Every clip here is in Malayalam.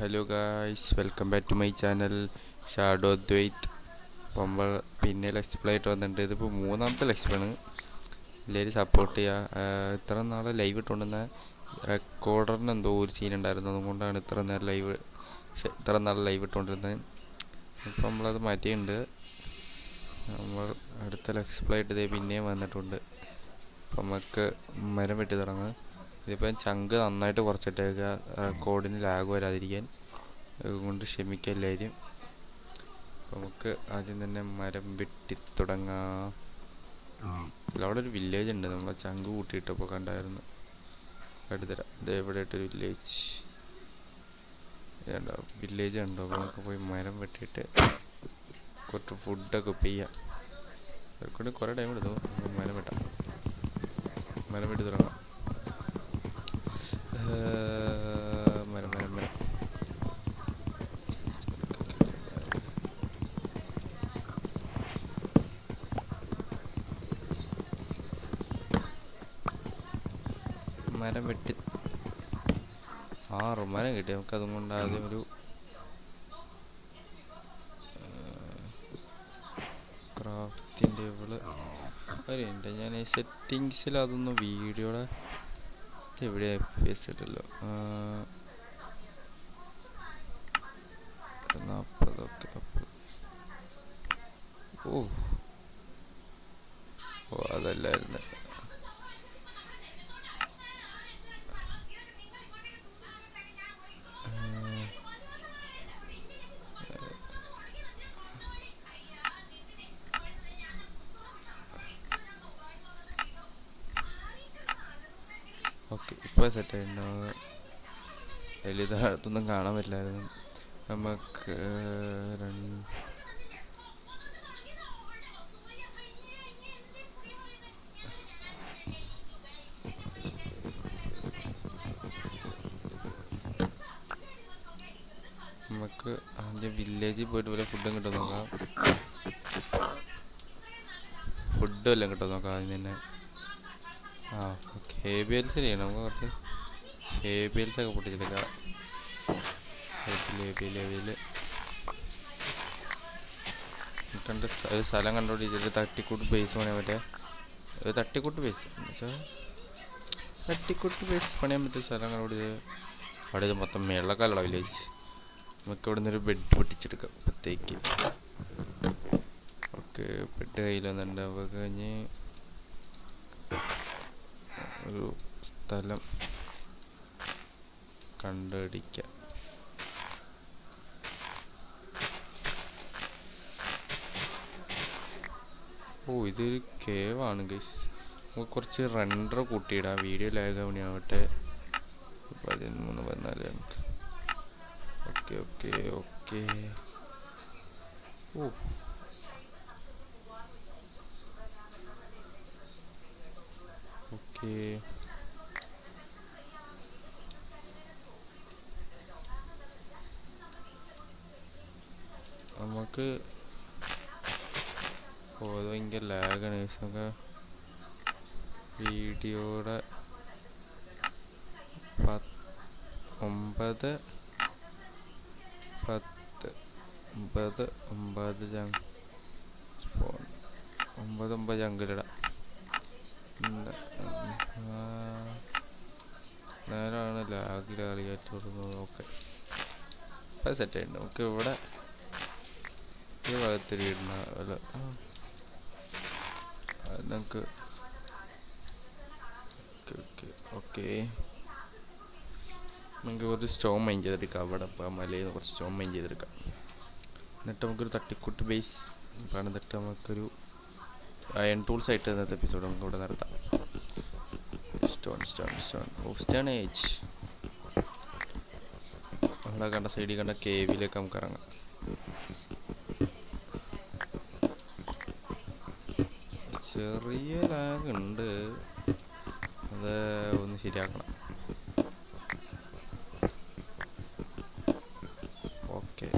Hello guys, welcome back to my channel shadow Dwaith. അപ്പോൾ നമ്മൾ പിന്നെ ലെക്സ് പ്ലേ ആയിട്ട് വന്നിട്ടുണ്ട്. ഇതിപ്പോൾ മൂന്നാമത്തെ ലെക്സ് പ്ലേ ആണ്. എല്ലാവരും സപ്പോർട്ട് ചെയ്യുക. ഇത്ര നാളെ ലൈവ് ഇട്ടുകൊണ്ടിരുന്ന റെക്കോർഡറിന് എന്തോ ഒരു സീൻ ഉണ്ടായിരുന്നു, അതുകൊണ്ടാണ് ഇത്ര നാൾ ലൈവ് ഇട്ടുകൊണ്ടിരുന്നത്. ഇപ്പോൾ നമ്മളത് മാറ്റിയിട്ടുണ്ട്. നമ്മൾ അടുത്ത ലെക്സ് പ്ലേ ആയിട്ട് ഇതേ പിന്നെയും വന്നിട്ടുണ്ട്. അപ്പം നമുക്ക് മരം വെട്ടി തുടങ്ങാം. ഇതിപ്പം ചങ്ക് നന്നായിട്ട് കുറച്ചിട്ടേക്കുക, റെക്കോർഡിന് ലാഗ് വരാതിരിക്കാൻ. അതുകൊണ്ട് ക്ഷമിക്കുക എല്ലാവരും. നമുക്ക് ആദ്യം തന്നെ മരം വെട്ടി തുടങ്ങാം. അവിടെ ഒരു വില്ലേജ് ഉണ്ട്, നമ്മളെ ചങ്ക് കൂട്ടിയിട്ടപ്പോൾ കണ്ടായിരുന്നു. അടുത്തരാം, ഇത് എവിടെയായിട്ടൊരു വില്ലേജ് ഉണ്ടോ? അപ്പോൾ നമുക്ക് പോയി മരം വെട്ടിയിട്ട് കുറച്ച് ഫുഡൊക്കെ ചെയ്യാം. അതുകൊണ്ട് കുറേ ടൈം എടുത്തു. മരം വെട്ടി തുടങ്ങാം. മരം വെട്ടി 6 മരം കിട്ടി നമുക്ക്. അതുകൊണ്ട് ആദ്യം ഒരു ക്രാഫ്റ്റിംഗ് ടേബിള് ഉണ്ട്. ഞാൻ ഈ സെറ്റിങ്സിൽ അതൊന്നും വീഡിയോയുടെ എവിടെ FPS ഇട്ടല്ലോ. 40 ഓ അതല്ലായിരുന്നു. ഓക്കെ, ഇപ്പോൾ സെറ്റായിട്ടുണ്ടാവുക. വലിയ താഴത്തൊന്നും കാണാൻ പറ്റില്ലായിരുന്നു. നമുക്ക് ആദ്യം വില്ലേജിൽ പോയിട്ട് വല്ല ഫുഡും കിട്ടും നോക്കാം. ഫുഡ് വല്ലതും കിട്ടും നോക്കാം ആദ്യം തന്നെ. ഹേബിയൽസ് ചെയ്യണം. നമുക്ക് കുറച്ച് ഹേബിയൽസൊക്കെ പൊട്ടിച്ചെടുക്കാം. ഒരു സ്ഥലം കണ്ടുപിടിച്ചിട്ട് തട്ടിക്കൂട്ട് ബേസ് പണിയാൻ പറ്റിയ ഒരു തട്ടിക്കൂട്ട് ബേസ് പണിയാൻ പറ്റിയ സ്ഥലം കണ്ടുപിടിച്ച് അവിടെ ഇത് മൊത്തം മേളക്കാലുള്ള വില്ലേജ്. നമുക്ക് ഇവിടെ നിന്നൊരു ബെഡ് പൊട്ടിച്ചെടുക്കാം അപ്പോഴത്തേക്ക്. ഓക്കെ, ബെഡ് കയ്യിൽ വന്നിട്ടുണ്ട്. അപ്പോൾ കഴിഞ്ഞ് ഒരു സ്ഥലം കണ്ടുപിടിക്കാം. ഇതൊരു കേവാണ് ഗൈസ്. നമുക്ക് കുറച്ച് റെൻഡർ കൂട്ടിയിടാം, വീഡിയോ ലാഗ് ആവണയാവട്ടെ. 13 14 നമുക്ക്. ഓക്കെ നമുക്ക് ഭയങ്കര ലാഗാണ്. നമുക്ക് വീഡിയോയുടെ 9 ജങ്കിലിടാം. നേരാണ് ലാഗിൽ അറിയാറ്റുള്ളത്. ഓക്കെ, അത് സെറ്റായിട്ടുണ്ട്. നമുക്ക് ഇവിടെ ഈ ഭാഗത്തിൽ ഇടുന്ന നമുക്ക് ഓക്കെ നമുക്ക് കുറച്ച് സ്റ്റോൺ മൈൻ ചെയ്തെടുക്കാം. അവിടെ മലയിൽ നിന്ന് കുറച്ച് സ്റ്റോൺ മൈൻ ചെയ്തെടുക്കാം. എന്നിട്ട് നമുക്കൊരു തട്ടിക്കൂട്ട് ബേസ് പണിതിട്ട് നമുക്കൊരു അയൺ ടൂൾസ് ആയിട്ട് ഇന്നത്തെ എപ്പിസോഡ് നമുക്ക് ഇവിടെ നടത്താം. സ്റ്റോൺ ഏജ് അവിടെ കണ്ട സൈഡിൽ കണ്ട കേവിലേക്ക് നമുക്ക് ഇറങ്ങാം. ചെറിയ ലാഗ് ഉണ്ട്, അത് ഒന്ന് ശരിയാക്കണം. ഓക്കെ,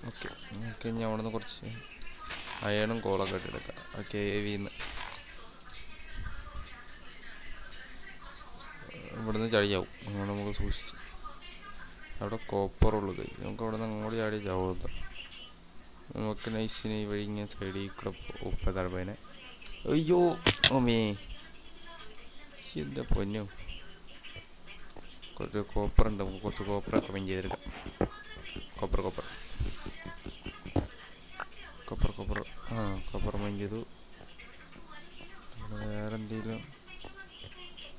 ഓക്കെ, നമുക്ക് ഇനി അവിടെ നിന്ന് കുറച്ച് അയണും കോളൊക്കെ ഇട്ടെടുക്കാം. ഓക്കെ, വിന്ന് ഇവിടുന്ന് ചടിയാവും, അതുകൊണ്ട് നമുക്ക് സൂക്ഷിച്ച്. അവിടെ കോപ്പറുള്ളു കൈ, നമുക്ക് അവിടെ നിന്ന് അങ്ങോട്ട് ചാടി ചാവുക. നമുക്ക് നൈസിന് ഈ വഴി ഇങ്ങനെ സൈഡിൽ കൂടെ ഉപ്പ തടവേനെ. അയ്യോ ഓമേ, എന്താ പൊന്നോ. കുറച്ച് കോപ്പർ ഉണ്ട്, നമുക്ക് കുറച്ച് കോപ്പറൊക്കെ മൈൻ ചെയ്തെടുക്കാം. കോപ്പർ കോപ്പർ കോപ്പർ കോപ്പർ ആ കോപ്പർ മൈൻ ചെയ്തു. വേറെ എന്തെങ്കിലും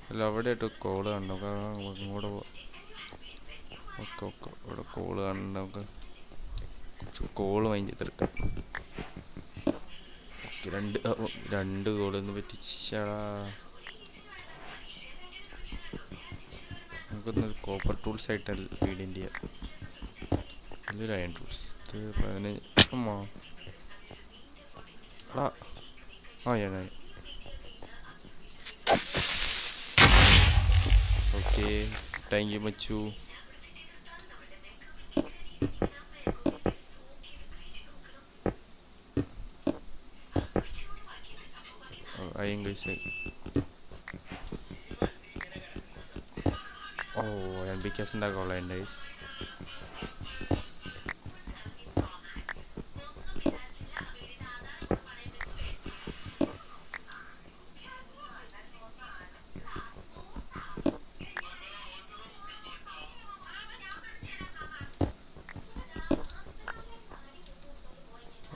അല്ല, അവിടെ ആയിട്ട് കോള് കണ്ടോ, ഇങ്ങോട്ട് പോവാം. ഓക്കെ ഓക്കെ, ഇവിടെ കോള് കണ്ട നമുക്ക് കുറച്ച് കോള് മൈൻ ചെയ്തെടുക്കാം. ഓക്കെ, രണ്ട് കോളൊന്ന് പറ്റിച്ചാടാ. നമുക്കൊന്നൊരു കോപ്പർ ടൂൾസ് ആയിട്ട് വീഡിൻ്റെ ചെയ്യാം. ഇതൊരു അയൺ ടൂൾസ്, ഇത് 15 ആ ഞാൻ okay. Thank you much. Iron guys. ഓ, NPKs ഉണ്ടാക്കാനുള്ള ഉണ്ട് ഗൈസ്.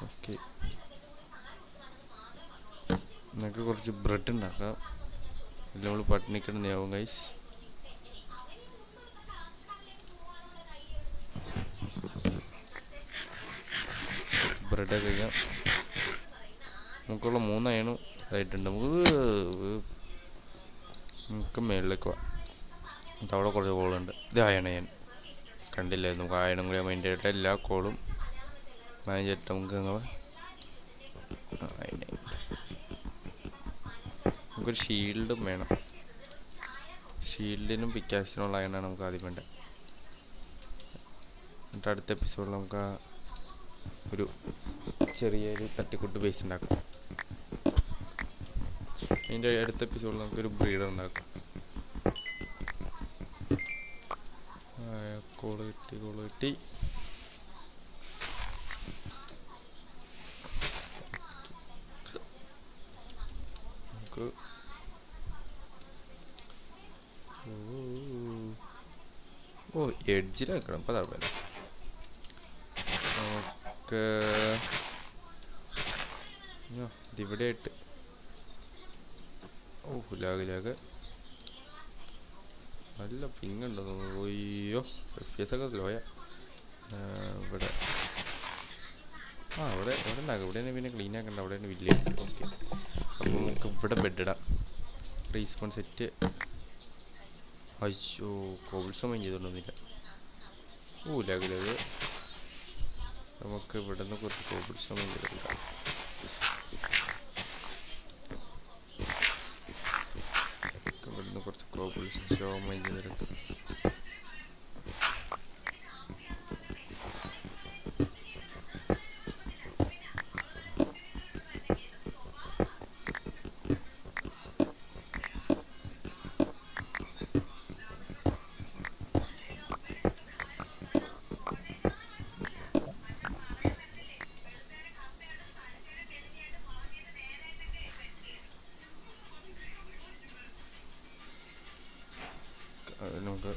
ഓക്കെ, നമുക്ക് കുറച്ച് ബ്രെഡ് ഉണ്ടാക്കാം. എല്ലാം നമ്മൾ പട്ടിണിക്കിടുന്നതാവും ഗൈസ്. ബ്രെഡൊക്കെ കഴിക്കാം. നമുക്കുള്ള 3 അയണും ആയിട്ടുണ്ട്. നമുക്ക് മേളിലേക്ക് പോവാം. അവിടെ കുറച്ച് കോളുണ്ട്. ഇത് അയൺ കണ്ടില്ലായിരുന്നു. നമുക്ക് അയണും കൂടി മൈൻഡ് ചെയ്തിട്ട് എല്ലാ കോളും മാനേജ് ചെയ്തിട്ട് നമുക്ക് നമുക്കൊരു ഷീൽഡും വേണം. ഷീൽഡിനും പിക്കാക്സിനുള്ള അയണാണ് നമുക്ക് ആദ്യം വേണ്ടത്. എന്നിട്ട് അടുത്ത എപ്പിസോഡിൽ നമുക്ക് ഒരു ചെറിയൊരു തട്ടിക്കൂട്ട് ബേസ് ഉണ്ടാക്കാം. അതിൻ്റെ അടുത്ത എപ്പിസോഡിൽ നമുക്കൊരു ബ്രീഡർ ഉണ്ടാക്കാം. കോള് കിട്ടി. നമുക്ക് എഡ്ജിലാക്കണം. അപ്പോൾ കുഴപ്പമില്ല. നമുക്ക് ഇതിവിടെ ആയിട്ട് ലാഗ് നല്ല പിങ്ങുണ്ടോ തോന്നുന്നു. അയ്യോ, FPS ഒക്കെ ലോയ. ഇവിടെ ഇവിടെ ഉണ്ടാകും. ഇവിടെ തന്നെ പിന്നെ ക്ലീൻ ആക്കണ്ട. അവിടെ തന്നെ വില്ലേജ്. ഓക്കെ, അപ്പോൾ നമുക്ക് ഇവിടെ ബെഡ് ഇടാം. Respawn set. അയ്യോ, കോബിൾസോ മൈൻ ചെയ്തോണ്ടൊന്നുമില്ല. ലാഗ് നമുക്ക് ഇവിടെ നിന്ന് കുറച്ച് കോബിൾസോ മൈൻ ചെയ്തെടുക്കാം. ഇവിടുന്ന് കുറച്ച് കോബിൾസോ മൈൻ ചെയ്തെടുക്കാം. നമുക്ക്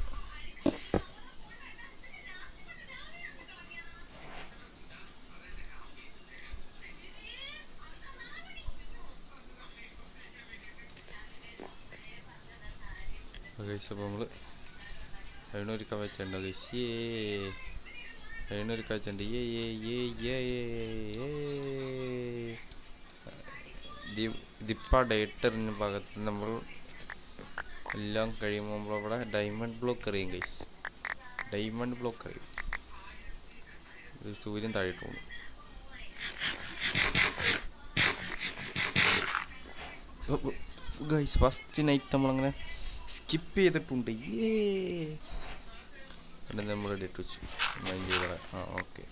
അപ്പോൾ നമ്മൾ അതിനൊരുക്കാൻ വെച്ചിട്ടുണ്ടോ ഗൈസ്? അതിനൊരുക്കാൻ വെച്ചിട്ടുണ്ട്. ഇതിപ്പോൾ ഡേറ്ററിന് ഭാഗത്ത് നമ്മൾ എല്ലാം കഴിയുമ്പോൾ നമ്മളവിടെ ഡയമണ്ട് ബ്ലോക്ക് എറിയും ഗൈസ്. ഡയമണ്ട് ബ്ലോക്ക് എറിയും. സൂര്യൻ താഴെയിട്ട് പോകുന്നു. ഗൈസ്, ഫസ്റ്റ് നൈറ്റ് നമ്മളങ്ങനെ സ്കിപ്പ് ചെയ്തിട്ടുണ്ട്. പിന്നെ നമ്മൾ ഇട്ട് വെച്ചു മൈൻഡ് ചെയ്ത ഓക്കെ.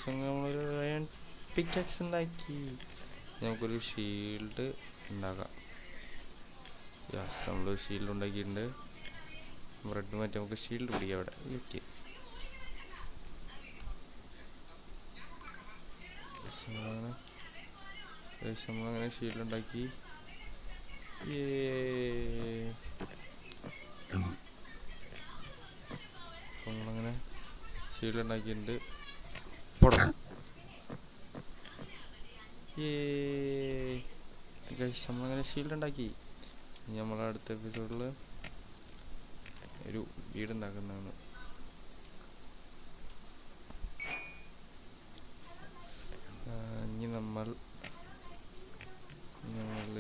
നമ്മളൊരു അയൺ പിക്കാക്സ് ഉണ്ടാക്കി. നമുക്കൊരു ഷീൽഡ് ഉണ്ടാക്കാം. യെസ്, നമ്മളൊരു ഷീൽഡ് ഉണ്ടാക്കിയിട്ടുണ്ട്. റെഡ് മാറ്റി നമുക്ക് ഷീൽഡ് പിടിക്കാം അവിടെ. ഓക്കെ, നമ്മളങ്ങനെ ഷീൽഡ് ഉണ്ടാക്കി. നമ്മളങ്ങനെ ഷീൽഡ് ഉണ്ടാക്കിയിട്ടുണ്ട്. നമ്മളങ്ങനെ ഷീൽഡ് ഉണ്ടാക്കി. ഇനി നമ്മളെ അടുത്ത എപ്പിസോഡിൽ ഒരു വീടുണ്ടാക്കുന്നതാണ്. ഇനി നമ്മൾ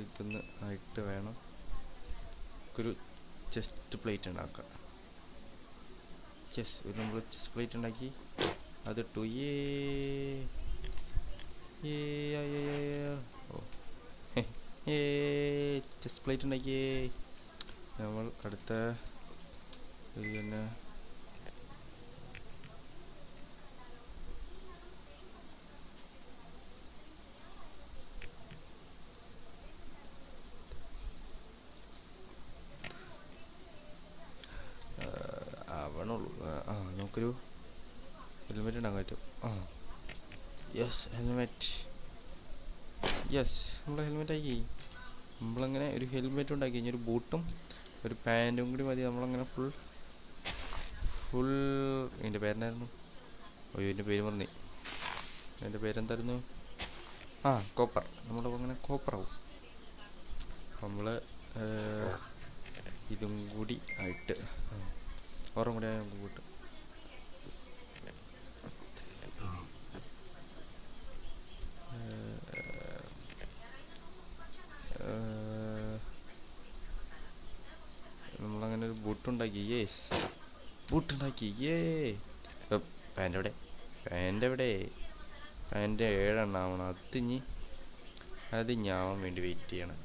ഇതൊന്ന് ആയിട്ട് വേണം ഒരു ചെസ്റ്റ് പ്ലേറ്റ് ഉണ്ടാക്കാം. നമ്മൾ ചെസ്റ്റ് പ്ലേറ്റ് ഉണ്ടാക്കി അതിട്ടു. Chest plate ഉണ്ടാക്കിയേ. നമ്മൾ അടുത്ത പിന്നെ ആവണുള്ളൂ. നമുക്കൊരു ഹെൽമെറ്റ് ഉണ്ടാക്കാൻ പറ്റും. ഹെൽമെറ്റ്. നമ്മൾ ഹെൽമെറ്റ് ആക്കി. നമ്മളങ്ങനെ ഒരു ഹെൽമെറ്റ് ഉണ്ടാക്കി. കഴിഞ്ഞ ഒരു ബൂട്ടും ഒരു പാൻറ്റും കൂടി മതി. നമ്മളങ്ങനെ ഫുൾ എൻ്റെ പേരെന്നായിരുന്നു? എൻ്റെ പേര് മറന്നു. എൻ്റെ പേരെന്തായിരുന്നു? കോപ്പർ. നമ്മളങ്ങനെ കോപ്പറാവും. നമ്മൾ ഇതും കൂടി ആയിട്ട് ഓർമ്മ കൂടി നമുക്ക് കൂട്ടും. നമ്മളങ്ങനെ ഒരു ബൂട്ടുണ്ടാക്കി. ബൂട്ടുണ്ടാക്കി. പാൻ്റ് എവിടെ? പാൻ്റ് 7 എണ്ണാവണം. അത് ഞാൻ വേണ്ടി വെയിറ്റ് ചെയ്യണം.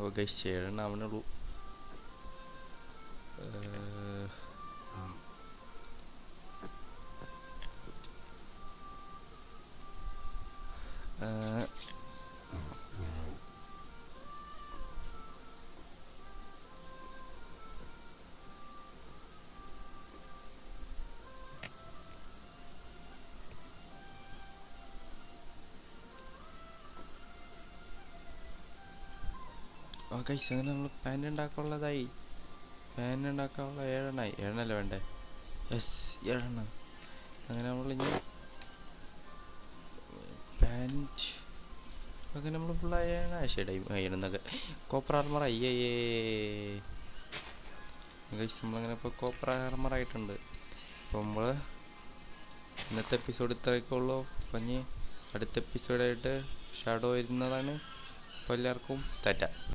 ഓക്കെ, 7 എണ്ണാവണുള്ളൂ. അങ്ങനെ നമ്മൾ പാൻ്റ് ഉണ്ടാക്കാനുള്ളതായി. പാൻ്റ് ഉണ്ടാക്കാനുള്ള 7 എണ്ണമായി. 7 എണ്ണല്ലേ വേണ്ടേ? 7 എണ്ണം. അങ്ങനെ നമ്മളിനി പാൻറ്റ് അങ്ങനെ നമ്മൾ ഫുള്ളായ ഷെയ്ഡായി കോപ്പർ ആർമർ. നമ്മളങ്ങനെ ഇപ്പോൾ കോപ്പർ ആർമറായിട്ടുണ്ട്. അപ്പോൾ നമ്മൾ ഇന്നത്തെ എപ്പിസോഡ് ഇത്രയൊക്കെ ഉള്ളൂ. അപ്പം ഇനി അടുത്ത എപ്പിസോഡായിട്ട് ഷാഡോ വരുന്നതാണ്. അപ്പോൾ എല്ലാവർക്കും ടാറ്റ.